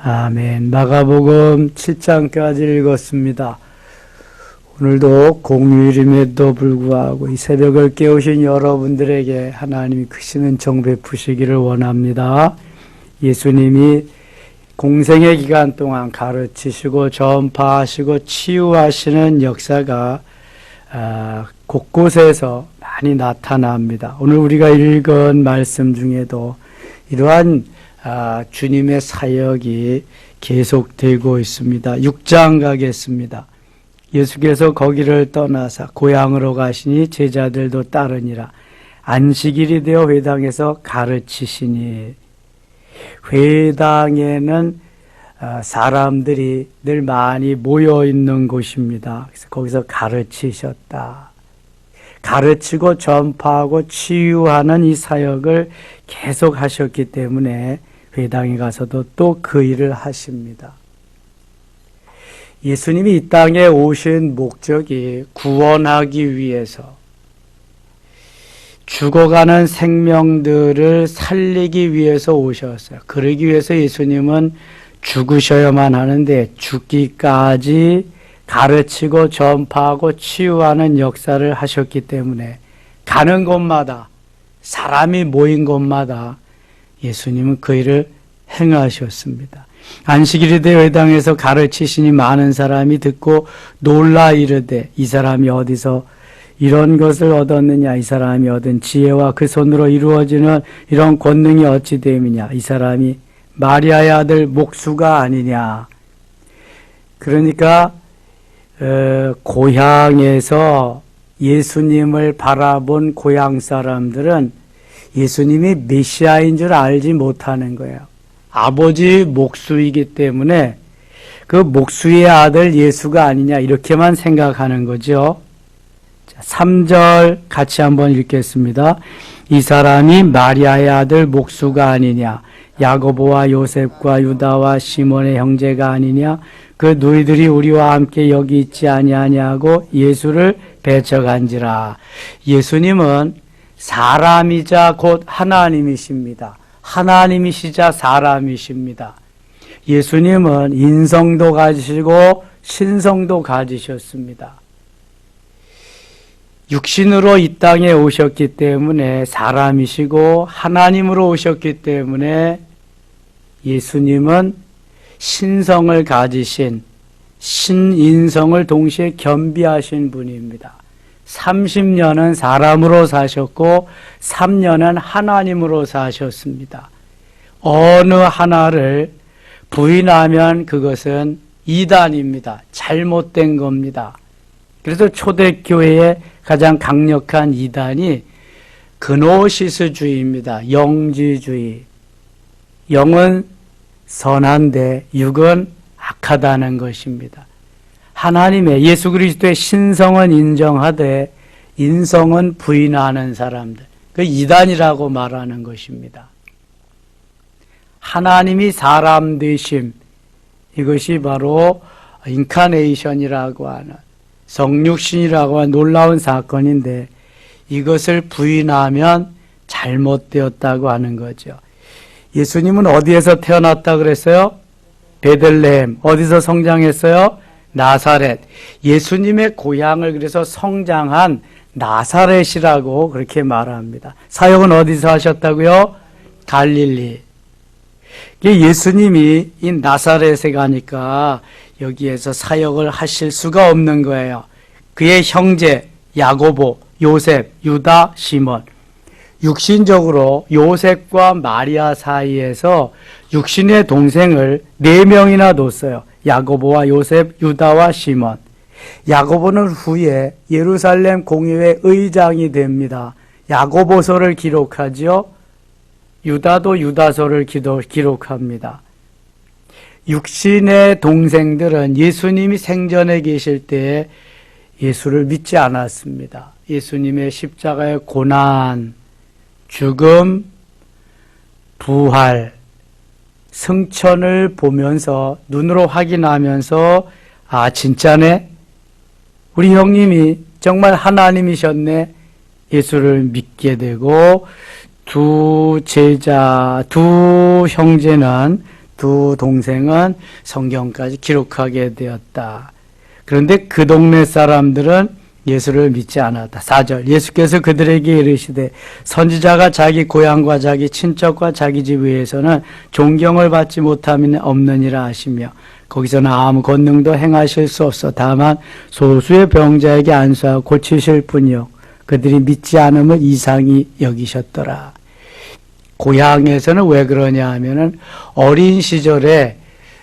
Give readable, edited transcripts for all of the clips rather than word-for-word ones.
아멘. 마가복음 7장까지 읽었습니다. 오늘도 공휴일임에도 불구하고 이 새벽을 깨우신 여러분들에게 하나님이 크시는 정 베푸시기를 원합니다. 예수님이 공생의 기간 동안 가르치시고 전파하시고 치유하시는 역사가 곳곳에서 많이 나타납니다. 오늘 우리가 읽은 말씀 중에도 이러한 주님의 사역이 계속되고 있습니다. 6장 가겠습니다. 예수께서 거기를 떠나사 고향으로 가시니 제자들도 따르니라. 안식일이 되어 회당에서 가르치시니, 회당에는 사람들이 늘 많이 모여 있는 곳입니다. 그래서 거기서 가르치셨다. 가르치고 전파하고 치유하는 이 사역을 계속 하셨기 때문에 회당에 가서도 또 그 일을 하십니다. 예수님이 이 땅에 오신 목적이 구원하기 위해서, 죽어가는 생명들을 살리기 위해서 오셨어요. 그러기 위해서 예수님은 죽으셔야만 하는데 죽기까지 가르치고 전파하고 치유하는 역사를 하셨기 때문에 가는 곳마다, 사람이 모인 곳마다 예수님은 그 일을 행하셨습니다. 안식일이 되어 회당에서 가르치시니 많은 사람이 듣고 놀라 이르되, 이 사람이 어디서 이런 것을 얻었느냐? 이 사람이 얻은 지혜와 그 손으로 이루어지는 이런 권능이 어찌 됨이냐? 이 사람이 마리아의 아들 목수가 아니냐? 그러니까 고향에서 예수님을 바라본 고향 사람들은 예수님이 메시아인 줄 알지 못하는 거예요. 아버지 목수이기 때문에 그 목수의 아들 예수가 아니냐, 이렇게만 생각하는 거죠. 3절 같이 한번 읽겠습니다. 이 사람이 마리아의 아들 목수가 아니냐? 야고보와 요셉과 유다와 시몬의 형제가 아니냐? 그 너희들이 우리와 함께 여기 있지 아니하냐고 예수를 배척한지라. 예수님은 사람이자 곧 하나님이십니다. 하나님이시자 사람이십니다. 예수님은 인성도 가지시고 신성도 가지셨습니다. 육신으로 이 땅에 오셨기 때문에 사람이시고, 하나님으로 오셨기 때문에 예수님은 신성을 가지신, 신인성을 동시에 겸비하신 분입니다. 30년은 사람으로 사셨고 3년은 하나님으로 사셨습니다. 어느 하나를 부인하면 그것은 이단입니다. 잘못된 겁니다. 그래서 초대교회의 가장 강력한 이단이 그노시스주의입니다. 영지주의. 영은 선한데 육은 악하다는 것입니다. 하나님의, 예수 그리스도의 신성은 인정하되 인성은 부인하는 사람들, 그 이단이라고 말하는 것입니다. 하나님이 사람 되심, 이것이 바로 인카네이션이라고 하는, 성육신이라고 하는 놀라운 사건인데, 이것을 부인하면 잘못되었다고 하는 거죠. 예수님은 어디에서 태어났다 그랬어요? 베들레헴. 어디서 성장했어요? 나사렛. 예수님의 고향을 그래서 성장한 나사렛이라고 그렇게 말합니다. 사역은 어디서 하셨다고요? 갈릴리. 예수님이 이 나사렛에 가니까 여기에서 사역을 하실 수가 없는 거예요. 그의 형제 야고보, 요셉, 유다, 시몬. 육신적으로 요셉과 마리아 사이에서 육신의 동생을 4명이나 뒀어요. 야고보와 요셉, 유다와 시몬. 야고보는 후에 예루살렘 공의회 의장이 됩니다. 야고보서를 기록하지요. 유다도 유다서를 기록합니다. 육신의 동생들은 예수님이 생전에 계실 때 예수를 믿지 않았습니다. 예수님의 십자가의 고난, 죽음, 부활, 승천을 보면서, 눈으로 확인하면서, 아, 진짜네? 우리 형님이 정말 하나님이셨네? 예수를 믿게 되고, 두 형제는 두 동생은 성경까지 기록하게 되었다. 그런데 그 동네 사람들은 예수를 믿지 않았다. 4절 예수께서 그들에게 이르시되 선지자가 자기 고향과 자기 친척과 자기 집 위에서는 존경을 받지 못함이 없느니라 하시며 거기서는 아무 권능도 행하실 수 없어 다만 소수의 병자에게 안수하고 고치실 뿐이요 그들이 믿지 않음을 이상히 여기셨더라. 고향에서는 왜 그러냐 하면은 어린 시절에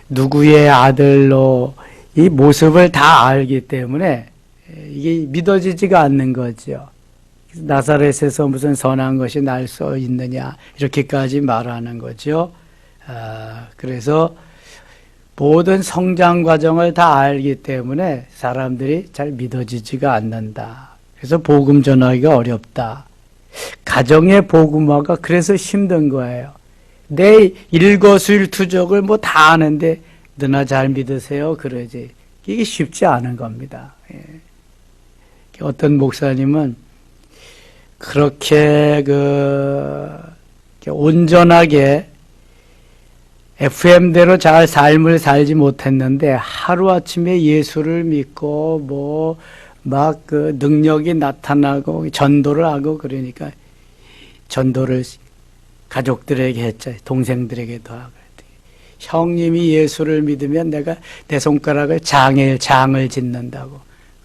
누구의 아들로 이 모습을 다 알기 때문에 이게 믿어지지가 않는 거죠. 나사렛에서 무슨 선한 것이 날 수 있느냐 이렇게까지 말하는 거죠. 그래서 모든 성장 과정을 다 알기 때문에 사람들이 잘 믿어지지가 않는다. 그래서 복음 전하기가 어렵다. 가정의 복음화가 그래서 힘든 거예요. 내 일거수일투족을 뭐 다 아는데 너나 잘 믿으세요 그러지. 이게 쉽지 않은 겁니다. 어떤 목사님은 그렇게 온전하게 FM대로 잘 삶을 살지 못했는데 하루아침에 예수를 믿고 막 능력이 나타나고 전도를 하고 그러니까 전도를 가족들에게 했죠. 동생들에게도 하고. 형님이 예수를 믿으면 내가 내 손가락을 장을 짓는다고.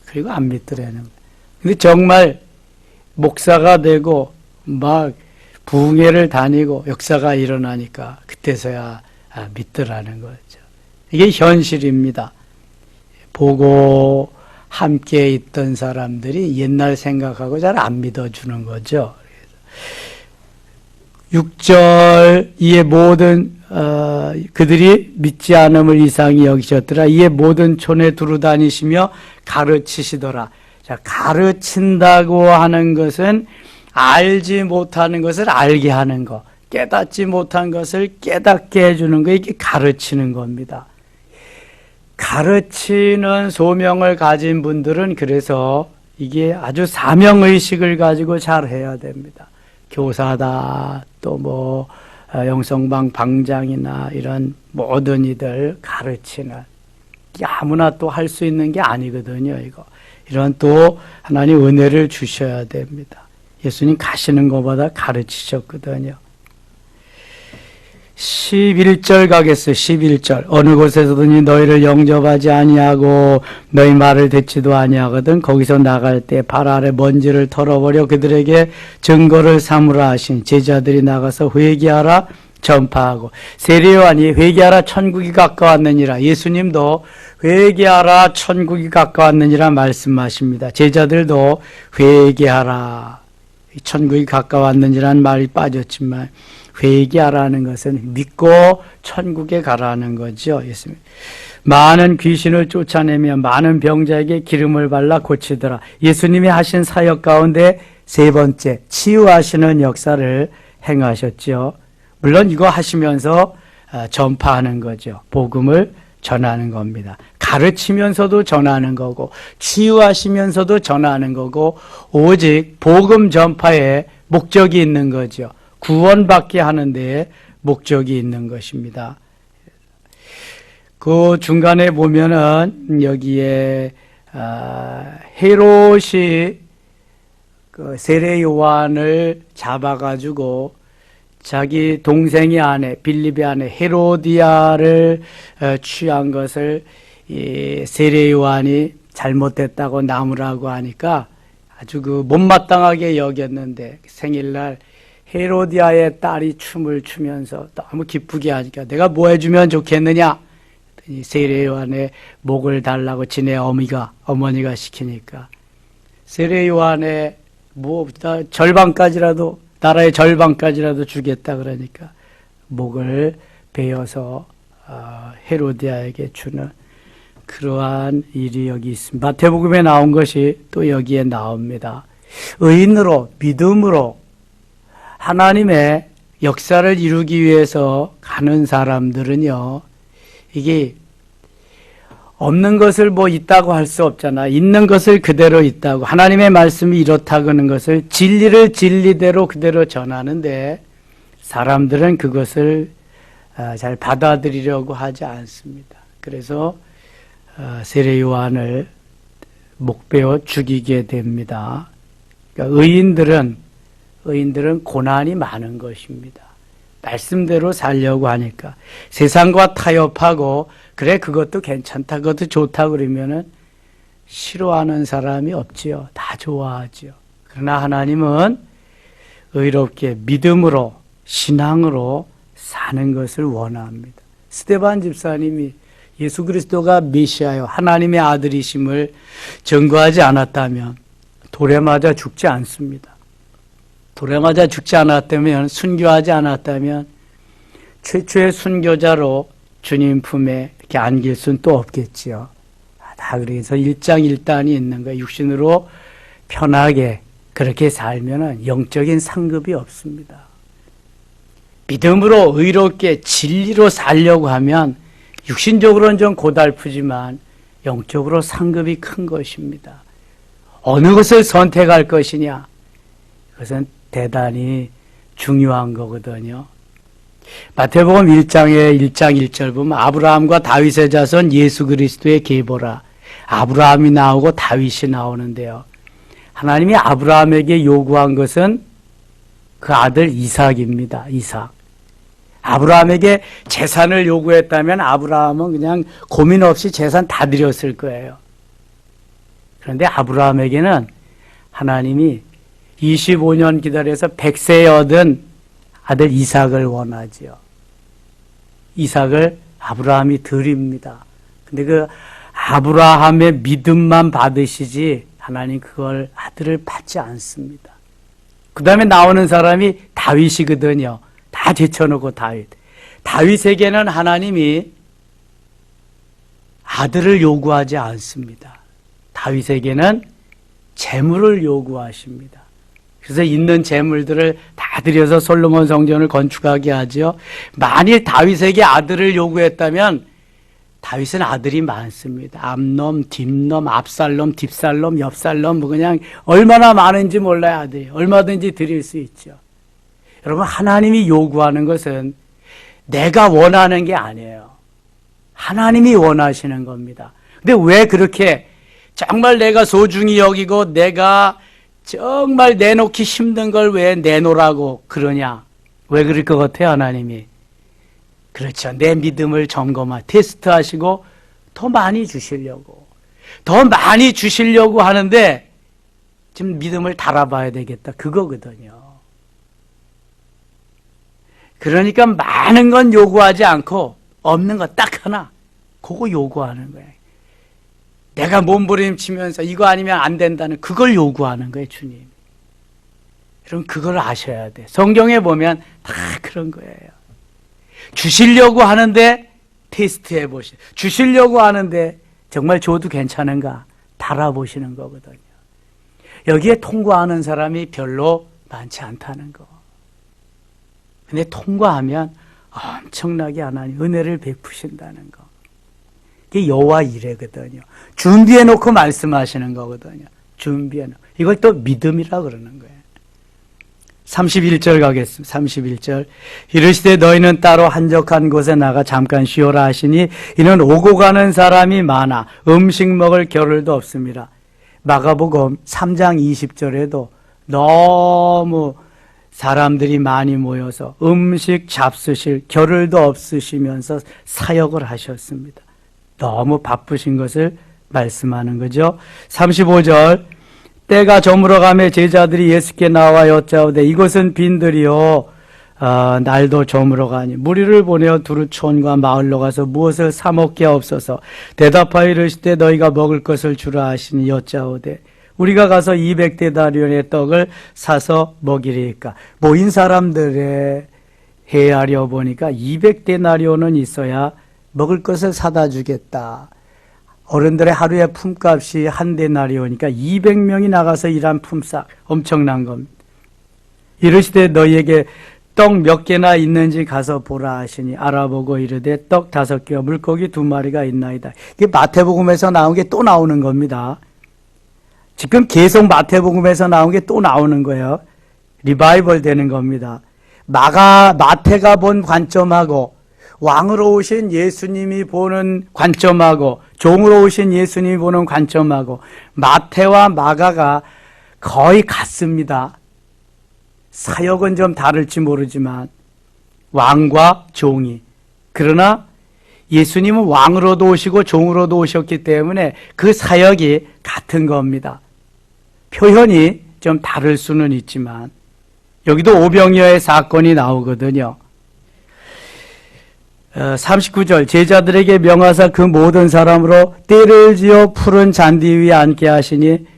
그리고 안 믿더라는. 근데 정말 목사가 되고 막 부흥회를 다니고 역사가 일어나니까 그때서야 믿더라는 거죠. 이게 현실입니다. 보고 함께 있던 사람들이 옛날 생각하고 잘 안 믿어주는 거죠. 6절 이에 모든 그들이 믿지 않음을 이상히 여기셨더라. 이에 모든 촌에 두루 다니시며 가르치시더라. 자, 가르친다고 하는 것은 알지 못하는 것을 알게 하는 것, 깨닫지 못한 것을 깨닫게 해주는 거, 이게 가르치는 겁니다. 가르치는 소명을 가진 분들은 그래서 이게 아주 사명의식을 가지고 잘 해야 됩니다. 교사다, 또 영성방 방장이나 이런 모든 이들 가르치는, 이게 아무나 또 할 수 있는 게 아니거든요, 이거. 이런 또 하나님 은혜를 주셔야 됩니다. 예수님 가시는 것보다 가르치셨거든요. 11절 가겠어요. 11절. 어느 곳에서든지 너희를 영접하지 아니하고 너희 말을 듣지도 아니하거든 거기서 나갈 때 발 아래 먼지를 털어버려 그들에게 증거를 삼으라 하신 제자들이 나가서 회개하라 전파하고. 세례요한이 회개하라 천국이 가까웠느니라. 예수님도 회개하라 천국이 가까웠느니라 말씀하십니다. 제자들도 회개하라 천국이 가까웠느니라는 말이 빠졌지만 회개하라는 것은 믿고 천국에 가라는 거죠. 예수님. 많은 귀신을 쫓아내며 많은 병자에게 기름을 발라 고치더라. 예수님이 하신 사역 가운데 세 번째 치유하시는 역사를 행하셨죠. 물론 이거 하시면서 전파하는 거죠. 복음을 전하는 겁니다. 가르치면서도 전하는 거고 치유하시면서도 전하는 거고 오직 복음 전파에 목적이 있는 거죠. 구원받게 하는 데에 목적이 있는 것입니다. 그 중간에 보면은 여기에 헤롯이 그 세례 요한을 잡아가지고 자기 동생의 아내 빌립의 아내 헤로디아를 취한 것을 이 세례 요한이 잘못됐다고 나무라고 하니까 아주 못마땅하게 여겼는데 생일날 헤로디아의 딸이 춤을 추면서 너무 기쁘게 하니까 내가 뭐 해주면 좋겠느냐? 세례 요한의 목을 달라고 지네 어머니가 시키니까 세례 요한의 절반까지라도 나라의 절반까지라도 주겠다 그러니까 목을 베어서 헤로디아에게 주는 그러한 일이 여기 있습니다. 마태복음에 나온 것이 또 여기에 나옵니다. 의인으로 믿음으로 하나님의 역사를 이루기 위해서 가는 사람들은요, 이게 없는 것을 있다고 할 수 없잖아. 있는 것을 그대로 있다고. 하나님의 말씀이 이렇다고 하는 것을 진리를 진리대로 그대로 전하는데 사람들은 그것을 잘 받아들이려고 하지 않습니다. 그래서 세례 요한을 목베어 죽이게 됩니다. 그러니까 의인들은 고난이 많은 것입니다. 말씀대로 살려고 하니까 세상과 타협하고 그래 그것도 괜찮다 그것도 좋다 그러면은 싫어하는 사람이 없지요. 다 좋아하지요. 그러나 하나님은 의롭게 믿음으로 신앙으로 사는 것을 원합니다. 스데반 집사님이 예수 그리스도가 메시아요 하나님의 아들이심을 증거하지 않았다면 돌에 맞아 죽지 않습니다. 돌에 맞아 죽지 않았다면 순교하지 않았다면 최초의 순교자로 주님 품에 이렇게 안길 수는 또 없겠지요. 다 그래서 일장일단이 있는 거예요. 육신으로 편하게 그렇게 살면은 영적인 상급이 없습니다. 믿음으로 의롭게 진리로 살려고 하면 육신적으로는 좀 고달프지만 영적으로 상급이 큰 것입니다. 어느 것을 선택할 것이냐? 그것은 대단히 중요한 거거든요. 마태복음 1장에 1장 1절 보면 아브라함과 다윗의 자손 예수 그리스도의 계보라. 아브라함이 나오고 다윗이 나오는데요. 하나님이 아브라함에게 요구한 것은 그 아들 이삭입니다. 이삭. 아브라함에게 재산을 요구했다면 아브라함은 그냥 고민 없이 재산 다 드렸을 거예요. 그런데 아브라함에게는 하나님이 25년 기다려서 100세에 얻은 아들 이삭을 원하지요. 이삭을 아브라함이 드립니다. 근데 그 아브라함의 믿음만 받으시지 하나님 그걸 아들을 받지 않습니다. 그 다음에 나오는 사람이 다윗이거든요. 다 제쳐놓고 다윗. 다윗에게는 하나님이 아들을 요구하지 않습니다. 다윗에게는 재물을 요구하십니다. 그래서 있는 재물들을 다 들여서 솔로몬 성전을 건축하게 하죠. 만일 다윗에게 아들을 요구했다면 다윗은 아들이 많습니다. 암놈, 딥놈, 압살롬, 딥살롬, 엽살롬 뭐 그냥 얼마나 많은지 몰라요. 아들이. 얼마든지 드릴 수 있죠. 여러분 하나님이 요구하는 것은 내가 원하는 게 아니에요. 하나님이 원하시는 겁니다. 근데 왜 그렇게 정말 내가 소중히 여기고 내가 정말 내놓기 힘든 걸 왜 내놓으라고 그러냐? 왜 그럴 것 같아요, 하나님이? 그렇죠. 내 믿음을 테스트하시고 더 많이 주시려고. 더 많이 주시려고 하는데 지금 믿음을 달아봐야 되겠다. 그거거든요. 그러니까 많은 건 요구하지 않고 없는 거 딱 하나, 그거 요구하는 거예요. 내가 몸부림치면서 이거 아니면 안 된다는 그걸 요구하는 거예요, 주님. 여러분 그걸 아셔야 돼. 성경에 보면 다 그런 거예요. 주시려고 하는데 테스트해 보시. 주시려고 하는데 정말 줘도 괜찮은가 달아보시는 거거든요. 여기에 통과하는 사람이 별로 많지 않다는 거. 근데 통과하면 엄청나게 하나님 은혜를 베푸신다는 거. 이게 여호와 이레거든요. 준비해 놓고 말씀하시는 거거든요. 준비해 놓고. 이걸 또 믿음이라 그러는 거예요. 31절 가겠습니다. 31절. 이르시되 너희는 따로 한적한 곳에 나가 잠깐 쉬어라 하시니 이는 오고 가는 사람이 많아 음식 먹을 겨를도 없습니다. 마가복음 3장 20절에도 너무 사람들이 많이 모여서 음식 잡수실 겨를도 없으시면서 사역을 하셨습니다. 너무 바쁘신 것을 말씀하는 거죠. 35절. 때가 저물어가며 제자들이 예수께 나와 여짜오되 이곳은 빈들이요 날도 저물어가니 무리를 보내어 두루 촌과 마을로 가서 무엇을 사 먹게 없어서 대답하여 이르시되 너희가 먹을 것을 주라 하시니 여짜오되 우리가 가서 200데나리온의 떡을 사서 먹이리까. 모인 사람들의 헤아려 보니까 200데나리온은 있어야 먹을 것을 사다 주겠다. 어른들의 하루의 품값이 한 데나리오니까 200명이 나가서 일한 품삯 엄청난 겁니다. 이르시되 너희에게 떡 몇 개나 있는지 가서 보라 하시니 알아보고 이르되 떡 5개와 물고기 2마리가 있나이다. 이게 마태복음에서 나온 게 또 나오는 겁니다. 지금 계속 마태복음에서 나온 게 또 나오는 거예요. 리바이벌 되는 겁니다. 마태가 본 관점하고 왕으로 오신 예수님이 보는 관점하고 종으로 오신 예수님이 보는 관점하고 마태와 마가가 거의 같습니다. 사역은 좀 다를지 모르지만 왕과 종이. 그러나 예수님은 왕으로도 오시고 종으로도 오셨기 때문에 그 사역이 같은 겁니다. 표현이 좀 다를 수는 있지만 여기도 오병이어의 사건이 나오거든요. 39절 제자들에게 명하사 그 모든 사람으로 떼를 지어 푸른 잔디 위에 앉게 하시니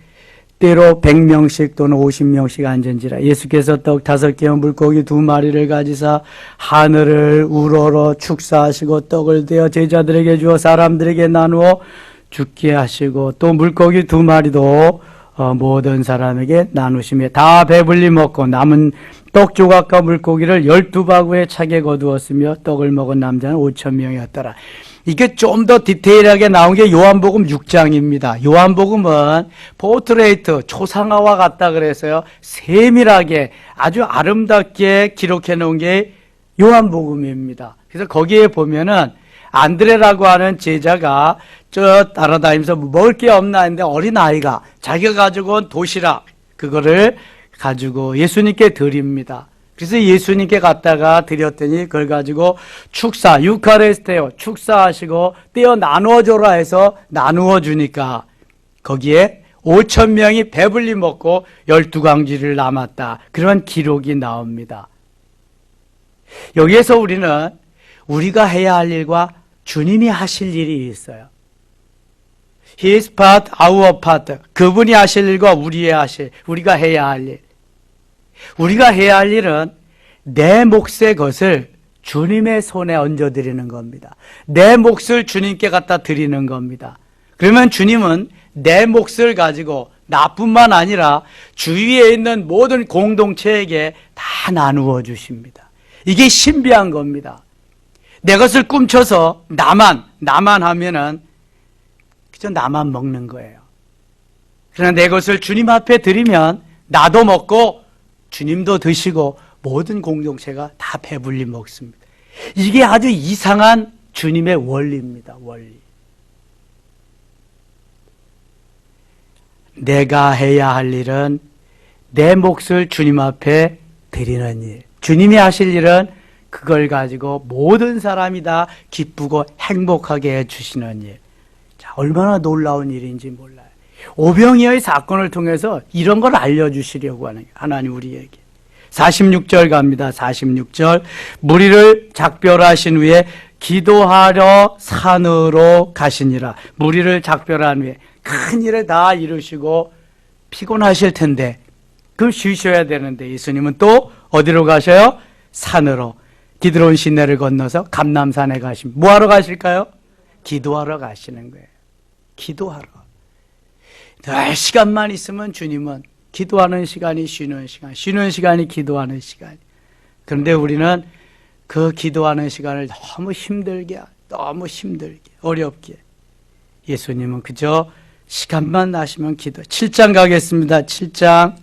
때로 100명씩 또는 50명씩 앉은지라. 예수께서 떡 5개와 물고기 2마리를 가지사 하늘을 우러러 축사하시고 떡을 떼어 제자들에게 주어 사람들에게 나누어 죽게 하시고 또 물고기 2마리도 모든 사람에게 나누시며 다 배불리 먹고 남은 떡 조각과 물고기를 12바구니에 차게 거두었으며 떡을 먹은 남자는 5,000명이었더라. 이게 좀 더 디테일하게 나온 게 요한복음 6장입니다. 요한복음은 포트레이트, 초상화와 같다 그래서요. 세밀하게 아주 아름답게 기록해 놓은 게 요한복음입니다. 그래서 거기에 보면은 안드레라고 하는 제자가 저 따라다니면서 먹을 게 없나 했는데 어린아이가 자기가 가지고 온 도시락 그거를 가지고 예수님께 드립니다. 그래서 예수님께 갖다가 드렸더니 그걸 가지고 축사, 유카레스테요, 축사하시고 떼어 나누어줘라 해서 나누어 주니까 거기에 5,000명이 배불리 먹고 12광지를 남았다. 그런 기록이 나옵니다. 여기에서 우리는 우리가 해야 할 일과 주님이 하실 일이 있어요. His part, our part. 그분이 하실 일과 우리가 해야 할 일. 우리가 해야 할 일은 내 몫의 것을 주님의 손에 얹어드리는 겁니다. 내 몫을 주님께 갖다 드리는 겁니다. 그러면 주님은 내 몫을 가지고 나뿐만 아니라 주위에 있는 모든 공동체에게 다 나누어 주십니다. 이게 신비한 겁니다. 내 것을 꿈쳐서 나만 하면은 그저 나만 먹는 거예요. 그러나 내 것을 주님 앞에 드리면 나도 먹고 주님도 드시고 모든 공동체가 다 배불리 먹습니다. 이게 아주 이상한 주님의 원리입니다. 원리. 내가 해야 할 일은 내 몫을 주님 앞에 드리는 일. 주님이 하실 일은 그걸 가지고 모든 사람이 다 기쁘고 행복하게 해주시는 일. 자, 얼마나 놀라운 일인지 몰라요. 오병이어의 사건을 통해서 이런 걸 알려주시려고 하는 거예요. 하나님 우리에게. 46절 갑니다. 46절. 무리를 작별하신 후에 기도하러 산으로 가시니라. 무리를 작별한 후에 큰 일을 다 이루시고 피곤하실 텐데 그럼 쉬셔야 되는데 예수님은 또 어디로 가셔요? 산으로. 기드론 시내를 건너서 감람산에 가십니다. 뭐하러 가실까요? 기도하러 가시는 거예요. 기도하러. 늘 시간만 있으면 주님은 기도하는 시간이 쉬는 시간, 쉬는 시간이 기도하는 시간. 그런데 우리는 그 기도하는 시간을 너무 힘들게, 어렵게. 예수님은 그저 시간만 나시면 기도. 7장 가겠습니다. 7장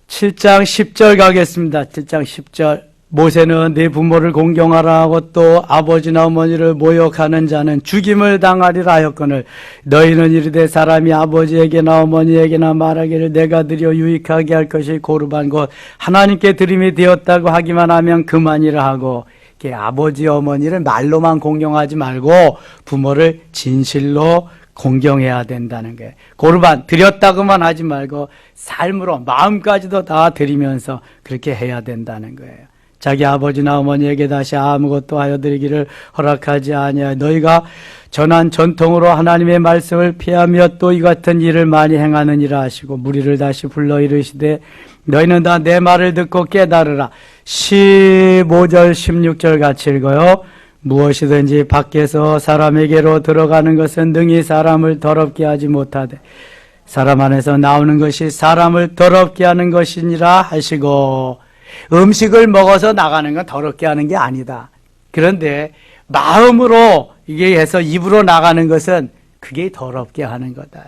10절 가겠습니다. 7장 10절. 모세는 네 부모를 공경하라 하고 또 아버지나 어머니를 모욕하는 자는 죽임을 당하리라 하였거늘 너희는 이르되 사람이 아버지에게나 어머니에게나 말하기를 내가 드려 유익하게 할 것이 고르반 곧 하나님께 드림이 되었다고 하기만 하면 그만이라 하고 아버지 어머니를 말로만 공경하지 말고 부모를 진실로 공경해야 된다는 거예요. 고르반 드렸다고만 하지 말고 삶으로 마음까지도 다 드리면서 그렇게 해야 된다는 거예요. 자기 아버지나 어머니에게 다시 아무것도 하여 드리기를 허락하지 아니하여 너희가 전한 전통으로 하나님의 말씀을 피하며 또 이 같은 일을 많이 행하느니라 하시고 무리를 다시 불러 이르시되 너희는 다 내 말을 듣고 깨달으라. 15절 16절 같이 읽어요. 무엇이든지 밖에서 사람에게로 들어가는 것은 능히 사람을 더럽게 하지 못하되 사람 안에서 나오는 것이 사람을 더럽게 하는 것이니라 하시고 음식을 먹어서 나가는 건 더럽게 하는 게 아니다. 그런데 마음으로 이게 해서 입으로 나가는 것은 그게 더럽게 하는 거다.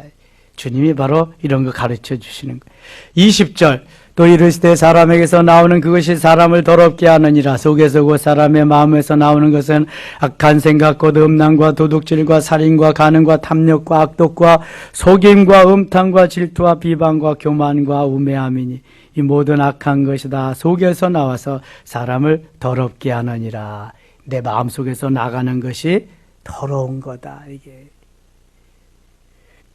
주님이 바로 이런 거 가르쳐 주시는 거예요. 20절 또 이르시되 사람에게서 나오는 그것이 사람을 더럽게 하느니라. 속에서 곧 사람의 마음에서 나오는 것은 악한 생각 곧 음란과 도둑질과 살인과 간음과 탐욕과 악독과 속임과 음탕과 질투와 비방과 교만과 우매함이니 이 모든 악한 것이 다 속에서 나와서 사람을 더럽게 하느니라. 내 마음속에서 나가는 것이 더러운 거다. 이게.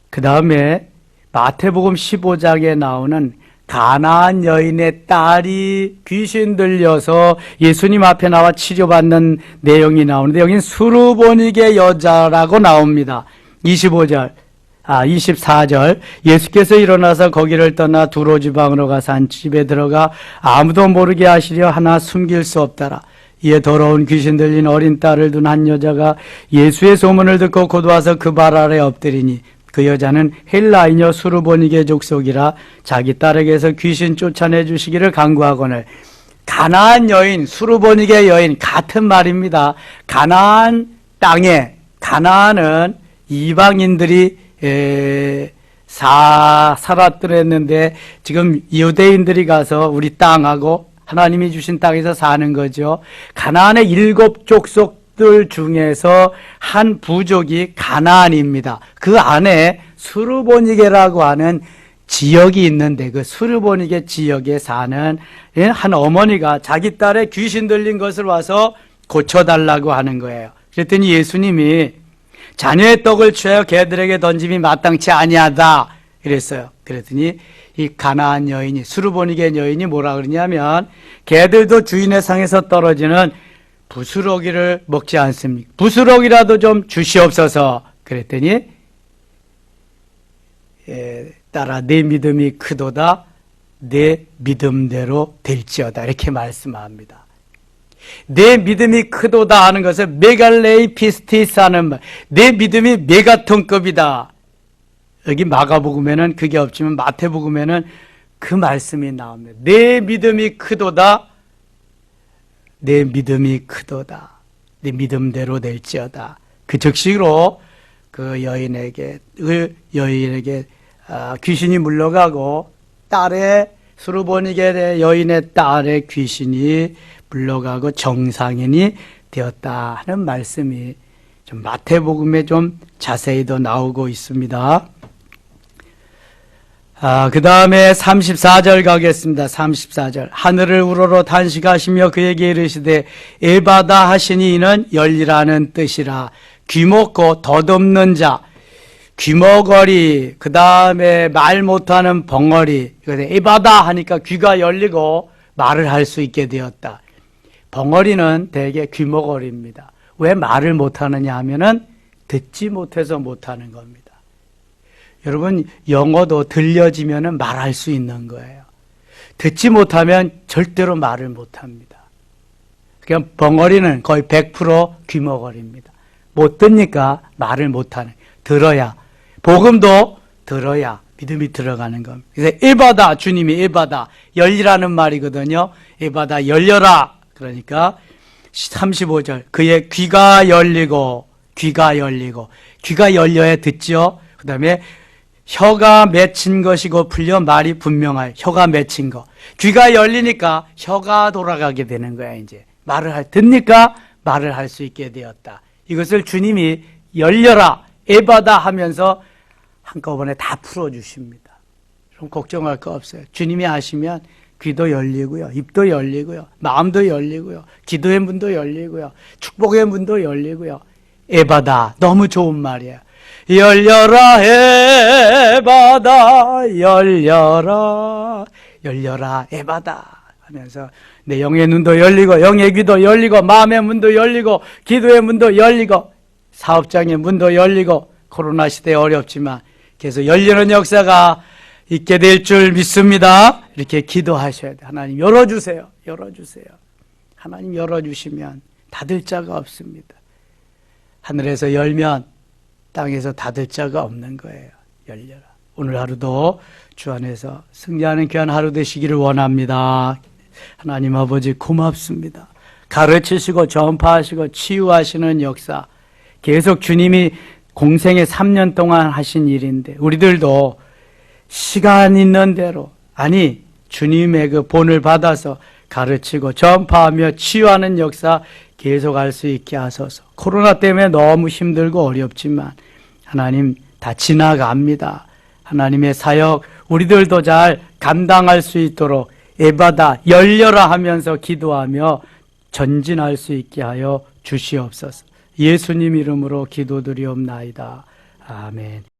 그 다음에 마태복음 15장에 나오는 가나안 여인의 딸이 귀신 들려서 예수님 앞에 나와 치료받는 내용이 나오는데 여기는 수르보니게 여자라고 나옵니다. 24절 예수께서 일어나서 거기를 떠나 두로 지방으로 가서 한 집에 들어가 아무도 모르게 하시려 하나 숨길 수 없더라. 이에 더러운 귀신 들린 어린 딸을 둔 한 여자가 예수의 소문을 듣고 곧 와서 그 발 아래 엎드리니 그 여자는 헬라인여 수르보니게 족속이라 자기 딸에게서 귀신 쫓아내 주시기를 간구하거늘. 가나안 여인, 수르보니게 여인 같은 말입니다. 가나안 땅에, 가나안은 이방인들이 살았더랬는데 지금 유대인들이 가서 우리 땅하고 하나님이 주신 땅에서 사는 거죠. 가나안의 7 족속들 중에서 한 부족이 가나안입니다. 그 안에 수르보니게라고 하는 지역이 있는데 그 수르보니게 지역에 사는 한 어머니가 자기 딸의 귀신 들린 것을 와서 고쳐달라고 하는 거예요. 그랬더니 예수님이 자녀의 떡을 취하여 개들에게 던짐이 마땅치 아니하다 그랬어요. 그랬더니 이 가나안 여인이, 수르보니게 여인이 뭐라 그러냐면 개들도 주인의 상에서 떨어지는 부스러기를 먹지 않습니까? 부스러기라도 좀 주시옵소서. 그랬더니 딸아 내 믿음이 크도다 내 믿음대로 될지어다 이렇게 말씀합니다. 내 믿음이 크도다 하는 것은 메갈레이 피스티스 하는 말, 내 믿음이 메가톤급이다. 여기 마가복음에는 그게 없지만 마태복음에는 그 말씀이 나옵니다. 내 믿음이 크도다 내 믿음이 크도다 내 믿음대로 될지어다. 그 즉시로 그 여인에게 귀신이 물러가고 딸의 수르보니게 여인의 딸의 귀신이 물러가고 정상인이 되었다 하는 말씀이 좀 마태복음에 좀 자세히 더 나오고 있습니다. 그 다음에 34절 가겠습니다. 34절 하늘을 우러러 탄식하시며 그에게 이르시되 에바다 하시니 이는 열리라는 뜻이라. 귀먹고 덧없는 자, 귀머거리, 그 다음에 말 못하는 벙어리. 에바다 하니까 귀가 열리고 말을 할 수 있게 되었다. 벙어리는 대개 귀머거리입니다. 왜 말을 못하느냐 하면은 듣지 못해서 못하는 겁니다. 여러분 영어도 들려지면은 말할 수 있는 거예요. 듣지 못하면 절대로 말을 못합니다. 그냥 벙어리는 거의 100% 귀머거리입니다. 못 듣니까 말을 못하는, 들어야, 복음도 들어야 믿음이 들어가는 겁니다. 그래서 에바다, 주님이 에바다, 열리라는 말이거든요. 에바다, 열려라. 그러니까 35절 그의 귀가 열리고 귀가 열려야 듣죠. 그 다음에 혀가 맺힌 것이고 풀려 말이 분명하여. 혀가 맺힌 거, 귀가 열리니까 혀가 돌아가게 되는 거야. 이제 듣니까 말을 할 수 있게 되었다. 이것을 주님이 열려라 에바다 하면서 한꺼번에 다 풀어주십니다. 그럼 걱정할 거 없어요. 주님이 하시면 귀도 열리고요, 입도 열리고요, 마음도 열리고요, 기도의 문도 열리고요, 축복의 문도 열리고요. 에바다, 너무 좋은 말이에요. 열려라 에바다, 열려라 에바다 하면서 내 영의 눈도 열리고 영의 귀도 열리고 마음의 문도 열리고 기도의 문도 열리고 사업장의 문도 열리고 코로나 시대에 어렵지만 계속 열리는 역사가 있게 될 줄 믿습니다. 이렇게 기도하셔야 돼요. 하나님 열어주세요. 하나님 열어주시면 닫을 자가 없습니다. 하늘에서 열면 땅에서 닫을 자가 없는 거예요. 열려라. 오늘 하루도 주 안에서 승리하는 귀한 하루 되시기를 원합니다. 하나님 아버지 고맙습니다. 가르치시고 전파하시고 치유하시는 역사, 계속 주님이 공생에 3년 동안 하신 일인데 우리들도 시간 있는 대로, 아니 주님의 그 본을 받아서 가르치고 전파하며 치유하는 역사 계속할 수 있게 하소서. 코로나 때문에 너무 힘들고 어렵지만 하나님 다 지나갑니다. 하나님의 사역 우리들도 잘 감당할 수 있도록 에바다 열려라 하면서 기도하며 전진할 수 있게 하여 주시옵소서. 예수님 이름으로 기도드리옵나이다. 아멘.